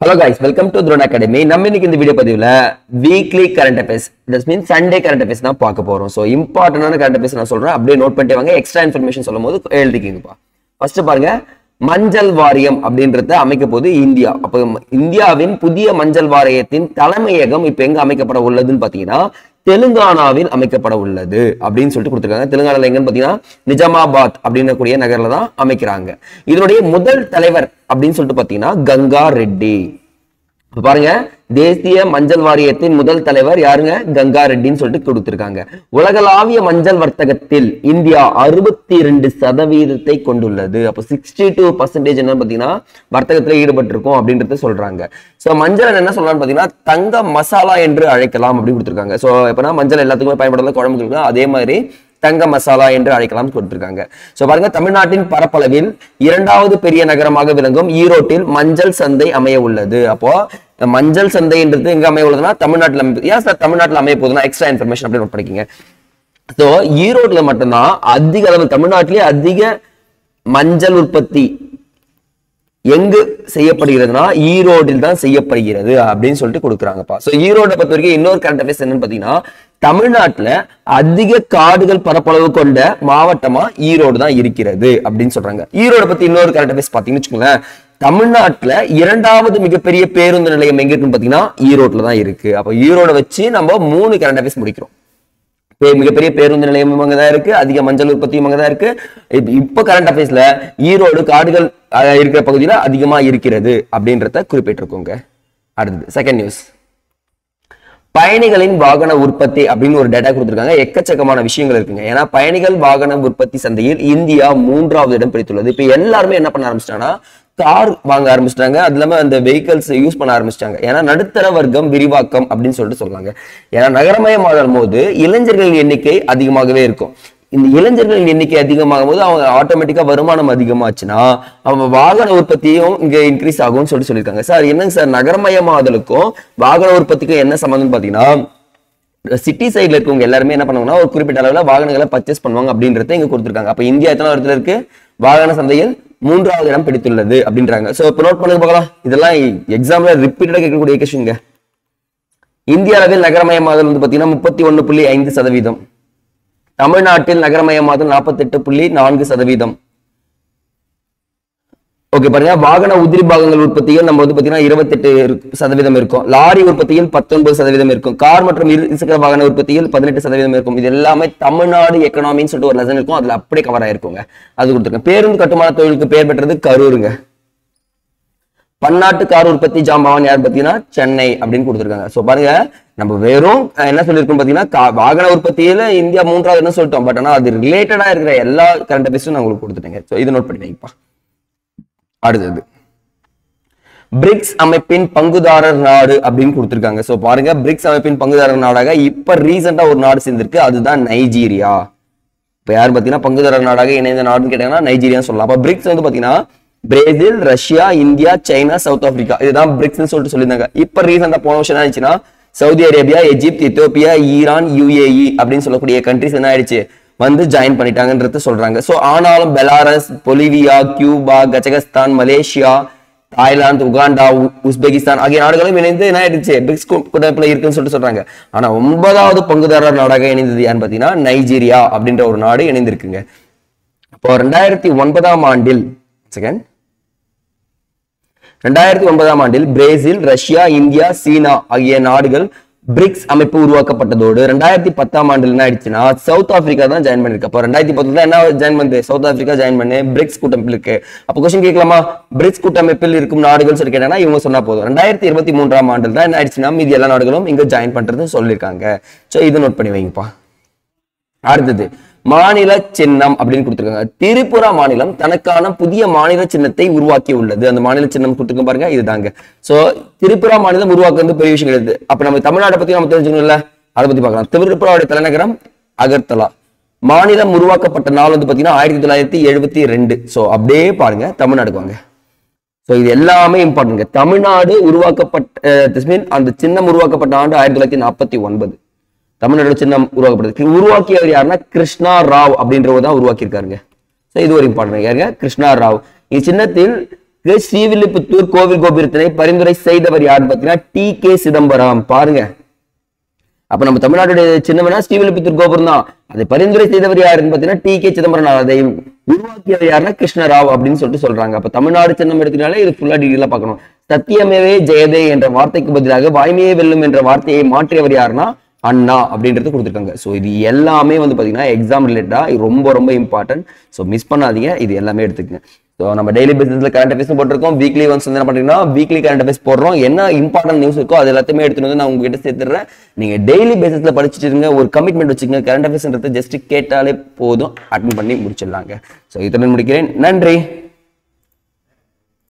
Hello guys, welcome to Drone Academy. நம்ம இன்னைக்கு இந்த வீடியோ பதிவுல weekly current affairs, that means Sunday current affairs தான் பார்க்க போறோம். ஸோ இம்பார்ட்டன்டான கரண்ட் அஃபேர்ஸ் நான் சொல்றேன், அப்படியே நோட் பண்ணிட்டு வாங்க. எக்ஸ்ட்ரா இன்ஃபர்மேஷன் சொல்லும் போது எழுதிக்கிங்கப்பா. ஃபர்ஸ்ட் பாருங்க, மஞ்சள் வாரியம் அப்படின்றத அமைக்க போது இந்தியா. அப்போ இந்தியாவின் புதிய மஞ்சள் வாரியத்தின் தலைமையகம் இப்ப எங்க அமைக்கப்பட உள்ளதுன்னு பாத்தீங்கன்னா தெலுங்கானாவில் அமைக்கப்பட உள்ளது அப்படின்னு சொல்லிட்டு கொடுத்துருக்காங்க. தெலுங்கானால எங்கன்னு பாத்தீங்கன்னா நிஜாமாபாத் அப்படின்னு கூடிய நகர்ல தான் அமைக்கிறாங்க. இதனுடைய முதல் தலைவர் அப்படின்னு சொல்லிட்டு பாத்தீங்கன்னா கங்கா ரெட்டி. பாருங்க, தேசிய மஞ்சள் வாரியத்தின் முதல் தலைவர் யாருங்க? கங்கா ரெட்டின்னு சொல்லிட்டு கொடுத்திருக்காங்க. உலகளாவிய மஞ்சள் வர்த்தகத்தில் இந்தியா 62% கொண்டுள்ளது. அப்போ 62% என்ன பாத்தீங்கன்னா வர்த்தகத்துல ஈடுபட்டிருக்கும் அப்படின்றத சொல்றாங்க. சோ மஞ்சள் என்ன சொல்லலாம்னு பாத்தீங்கன்னா தங்க மசாலா என்று அழைக்கலாம் அப்படின்னு கொடுத்திருக்காங்க. சோ எப்பனா மஞ்சள் எல்லாத்துக்குமே பயன்படுத்த குழம்புகளுக்கு அதே மாதிரி தங்க மசாலா என்று அழைக்கலாம் கொடுத்திருக்காங்க. சோ பாருங்க, தமிழ்நாட்டின் பரப்பளவில் 2வது பெரிய நகரமாக விளங்கும் ஈரோட்டில் மஞ்சள் சந்தை அமைய உள்ளது. அப்போ மஞ்சள் சந்தைன்றது எங்க அமைய உள்ளதுன்னா தமிழ்நாட்டில். ஏன் சார் தமிழ்நாட்டில் அமைய போகுதுன்னா எக்ஸ்ட்ரா இன்ஃபர்மேஷன் அப்படி நோட் பண்ணிக்கங்க. சோ ஈரோட்ல மட்டும்தான் அதிக அளவு, தமிழ்நாட்டிலேயே அதிக மஞ்சள் உற்பத்தி எங்கு செய்யப்படுகிறதுனா ஈரோட்டில் தான் செய்யப்படுகிறது அப்படின்னு சொல்லிட்டு கொடுக்குறாங்கப்பா. சோ ஈரோட பொறுத்த வரைக்கும் இன்னொரு கரண்ட் அஃபேர்ஸ் என்னன்னு பாத்தீங்கன்னா தமிழ்நாட்டுல அதிக காடுகள் பரப்பளவு கொண்ட மாவட்டமா ஈரோடு தான் இருக்கிறது அப்படின்னு சொல்றாங்க. ஈரோட பத்தி இன்னொரு கரண்ட் அஃபேர்ஸ் பாத்தீங்கன்னு வச்சுக்கோங்களேன், தமிழ்நாட்டுல 2வது மிகப்பெரிய பேருந்து நிலையம் எங்க இருக்குன்னு பாத்தீங்கன்னா ஈரோட்ல தான் இருக்கு. அப்ப ஈரோட வச்சு நம்ம 3 கரண்ட் அஃபேர்ஸ் முடிக்கிறோம். மிகப்பெரிய பேருந்து நிலையமும் அங்கதான் இருக்கு, அதிக மஞ்சள் உற்பத்தியும் அங்கதான் இருக்கு. இப்ப கரண்ட் அஃபேர்ஸ்ல ஈரோடு காடுகள் இருக்கிற பகுதியில அதிகமா இருக்கிறது அப்படின்றத குறிப்பிட்டிருக்கோங்க. அடுத்தது செகண்ட் நியூஸ், பயணிகளின் வாகன உற்பத்தி அப்படின்னு ஒரு டேட்டா கொடுத்திருக்காங்க. எக்கச்சக்கமான விஷயங்கள் இருக்குங்க. ஏன்னா பயணிகள் வாகன உற்பத்தி சந்தையில் இந்தியா 3வது இடம் பிடித்துள்ளது. இப்ப எல்லாருமே என்ன பண்ண ஆரம்பிச்சிட்டாங்கன்னா கார் வாங்க ஆரம்பிச்சிட்டாங்க. அது இல்லாம அந்த வெஹிக்கல்ஸ் யூஸ் பண்ண ஆரம்பிச்சிட்டாங்க. ஏன்னா நடுத்தர வர்க்கம் விரிவாக்கம் அப்படின்னு சொல்லிட்டு சொல்றாங்க. ஏன்னா நகரமயமாகும் போது இளைஞர்களின் எண்ணிக்கை அதிகமாகவே இருக்கும். இந்த இளைஞர்களின் எண்ணிக்கை அதிகமாகும் போது அவங்க ஆட்டோமேட்டிக்கா வருமானம் அதிகமாச்சுன்னா அவங்க வாகன உற்பத்தியும் இங்க இன்க்ரீஸ் ஆகும்னு சொல்லியிருக்காங்க. சார் என்னங்க சார் நகரமயமாதலுக்கும் வாகன உற்பத்திக்கும் என்ன சம்பந்தம் பாத்தீங்கன்னா சிட்டி சைட்ல இருக்கவங்க எல்லாருமே என்ன பண்ணுவாங்கன்னா ஒரு குறிப்பிட்ட அளவுல வாகனங்களை பர்ச்சேஸ் பண்ணுவாங்க அப்படின்றத இங்க கொடுத்திருக்காங்க. அப்ப இந்தியா எத்தனை இடத்துல இருக்கு? வாகன சந்தையில் 3வது இடம் பிடித்துள்ளது அப்படின்றாங்க. சோ இப்ப நோட் பண்ணுங்க பார்க்கலாம். இதெல்லாம் எக்ஸாம்ல ரிப்பீட்டடா கேட்கக்கூடிய கொஸ்டின்ங்க. இந்திய அளவில் நகரமயமாதல் வந்து பாத்தீங்கன்னா 31.5%. தமிழ்நாட்டில் நகரமயமாதல் 48.4%. ஓகே பாருங்க, வாகன உதிரி பாகங்கள் உற்பத்தியில் நம்ம வந்து பாத்தீங்கன்னா 28% இருக்கும். லாரி உற்பத்தியில் 19% இருக்கும். கார் மற்றும் இருசக்கர வாகன உற்பத்தியில் 18% இருக்கும். இது எல்லாமே தமிழ்நாடு எக்கனாமின்னு சொல்லிட்டு ஒரு லெசன் இருக்கும், அதுல அப்படியே கவர் ஆயிருக்குங்க. அது கொடுத்துருக்கேன். பேருந்து கட்டுமான தொழிலுக்கு பேர் பெற்றது கரூருங்க. பன்னாட்டு கார் உற்பத்தி ஜாம்பவான் யார் பாத்தீங்கன்னா சென்னை அப்படின்னு கொடுத்துருக்காங்க. சோ பாருங்க, நம்ம வெறும் என்ன சொல்லிருக்கோம் பாத்தீங்கன்னா வாகன உற்பத்தியில இந்தியா 3வது என்ன சொல்லிட்டோம், பட் ஆனா அது ரிலேட்டடா இருக்கிற எல்லா கரண்ட் அஃபேர்ஸும் நான் உங்களுக்கு கொடுத்துட்டேங்க. சோ இது நோட் பண்ணி வைப்பா. அடுத்தது பிரிக்ஸ் அமைப்பின் பங்குதாரர் நாடு அப்படின்னு கொடுத்திருக்காங்க. சோ பாருங்க, பிரிக்ஸ் அமைப்பின் பங்குதாரர் நாடாக இப்ப ரீசெண்டா ஒரு நாடு சேர்ந்திருக்கு, அதுதான் நைஜீரியா. இப்ப யார் பாத்தீங்கன்னா பங்குதாரர் நாடாக இணைந்த நாடுன்னு கேட்டாங்கன்னா நைஜீரியான்னு சொல்லலாம். அப்ப பிரிக்ஸ் வந்து பாத்தீங்கன்னா Brazil, Russia, India, China, south Africa, இதுதான் பிரிக்ஸ் சொல்லிட்டு சொல்லியிருந்தாங்க. இப்ப ரீசெண்டா போன வருஷம் என்ன ஆயிடுச்சுன்னா Saudi Arabia, Egypt, Ethiopia, Iran, UAE அப்படின்னு சொல்லக்கூடிய கண்ட்ரிஸ் என்ன ஆயிடுச்சு வந்து ஜாயின் பண்ணிட்டாங்கன்றது சொல்றாங்க. சோ ஆனாலும் Belarus, Bolivia, Cuba, Kazakhstan, Malaysia, Thailand, Uganda, Uzbekistan ஆகிய நாடுகளும் இணைந்து என்ன ஆயிடுச்சு பிரிக்ஸ் கூட்டமைப்புல இருக்குன்னு சொல்லிட்டு சொல்றாங்க. ஆனா 9வது பங்குதாரர் நாடாக இணைந்தது யாருன்னு பாத்தீங்கன்னா நைஜீரியா அப்படின்ற ஒரு நாடு இணைந்திருக்குங்க. இப்போ 2009ஆம் ஆண்டில் 2009ஆம் ஆண்டில் பிரேசில், ரஷ்யா, இந்தியா, சீனா ஆகிய நாடுகள் பிரிக்ஸ் அமைப்பு உருவாக்கப்பட்டதோடு 2010ஆம் ஆண்டில் என்ன ஆயிடுச்சுன்னா சவுத் ஆப்பிரிக்கா தான் ஜாயின் பண்ணிருக்கு. அப்போ 2010 தான் என்ன ஜாயின் பண்ணு சவுத் ஆப்பிரிக்கா ஜாயின் பண்ணு பிரிக்ஸ் கூட்டமைப்பில் இருக்கு. அப்போ கொஸ்டின் கேட்கலாமா, பிரிக்ஸ் கூட்டமைப்பில் இருக்கும் நாடுகள் சொல்லி கேட்டாங்கன்னா இவங்க சொன்னா போதும். 2023ஆம் ஆண்டில் தான் என்ன ஆயிடுச்சுன்னா மீதி எல்லா நாடுகளும் இங்க ஜாயின் பண்றது சொல்லியிருக்காங்க. சோ இது நோட் பண்ணி வைங்கப்பா. அடுத்தது மாநில சின்னம் அப்படின்னு கொடுத்திருக்காங்க. திரிபுரா மாநிலம் தனக்கான புதிய மாநில சின்னத்தை உருவாக்கி உள்ளது. அந்த மாநில சின்னம் கொடுத்துருக்க பாருங்க, இதுதாங்க. சோ திரிபுரா மாநிலம் உருவாக்குறது பெரிய விஷயம் கிடையாது. அப்ப நம்ம தமிழ்நாட்டை பத்தி நம்ம தெரிஞ்சுக்கணும்ல, அதை பத்தி பார்க்கலாம். திரிபுராவுடைய தலைநகரம் அகர்தலா. மாநிலம் உருவாக்கப்பட்ட நாள் வந்து பாத்தீங்கன்னா 1972. சோ அப்படியே பாருங்க, தமிழ்நாடுக்கு வாங்க. சோ இது எல்லாமே இம்பார்ட்டன்ட். தமிழ்நாடு உருவாக்கப்பட்ட அந்த சின்னம் உருவாக்கப்பட்ட ஆண்டு 1949. தமிழ்நாடு சின்னம் உருவாக்கப்பட்டது. உருவாக்கியவர் யாருன்னா கிருஷ்ணா ராவ் அப்படின்றவர் தான் உருவாக்கி இருக்காருங்க. இது ஒரு இம்பார்ட்டன்ட். யாருங்க? கிருஷ்ணா ராவ். இச்சின்னத்தில் ஸ்ரீவில்லிபுத்தூர் கோவில் கோபுரத்தினை பரிந்துரை செய்தவர் யாருன்னு பாத்தீங்கன்னா டி.கே. சிதம்பரம். பாருங்க, அப்ப நம்ம தமிழ்நாட்டுடைய சின்னம்னா ஸ்ரீவில்லிபுத்தூர் கோபுரம் தான். அதை பரிந்துரை செய்தவர் யாருன்னு பாத்தீங்கன்னா டி.கே. சிதம்பரம். அதை உருவாக்கியவர் யாருன்னா கிருஷ்ணராவ் அப்படின்னு சொல்லிட்டு சொல்றாங்க. அப்ப தமிழ்நாடு சின்னம் எடுத்தனால இது ஃபுல்லா டீட்டெயிலா பார்க்கணும். சத்தியமேவே ஜெயதே என்ற வார்த்தைக்கு பதிலாக வாய்மையே வெல்லும் என்ற வார்த்தையை மாற்றியவர் யாருன்னா அண்ணா அப்படின்றது கொடுத்துருக்காங்க. ஸோ இது எல்லாமே வந்து பாத்தீங்கன்னா எக்ஸாம் ரிலேட்டடா ரொம்ப ரொம்ப இம்பார்ட்டன்ட். ஸோ மிஸ் பண்ணாதீங்க, இது எல்லாமே எடுத்துக்கங்க. ஸோ நம்ம டெய்லி பேசிஸ்ல கரண்ட் அஃபேர்ஸ் போட்டிருக்கோம். வீக்லி ஒன்ஸ் வந்து என்ன பண்றீங்கன்னா வீக்லி கரண்ட் அஃபேர்ஸ் போடுறோம். என்ன இம்பார்ட்டன்ட் நியூஸ் இருக்கோ அது எல்லாத்தையுமே எடுத்துட்டு வந்து நான் உங்ககிட்ட சேர்த்துறேன். நீங்க டெய்லி பேசிஸ்ல படிச்சுட்டு இருங்க. ஒரு கமிட்மெண்ட் வச்சுக்கோங்க. கரண்ட் அஃபேர்ஸ்ன்றது ஜஸ்ட் கேட்டாலே போதும், அட்டன் பண்ணி முடிச்சிடலாங்க. ஸோ இத்துடன் முடிக்கிறேன். நன்றி.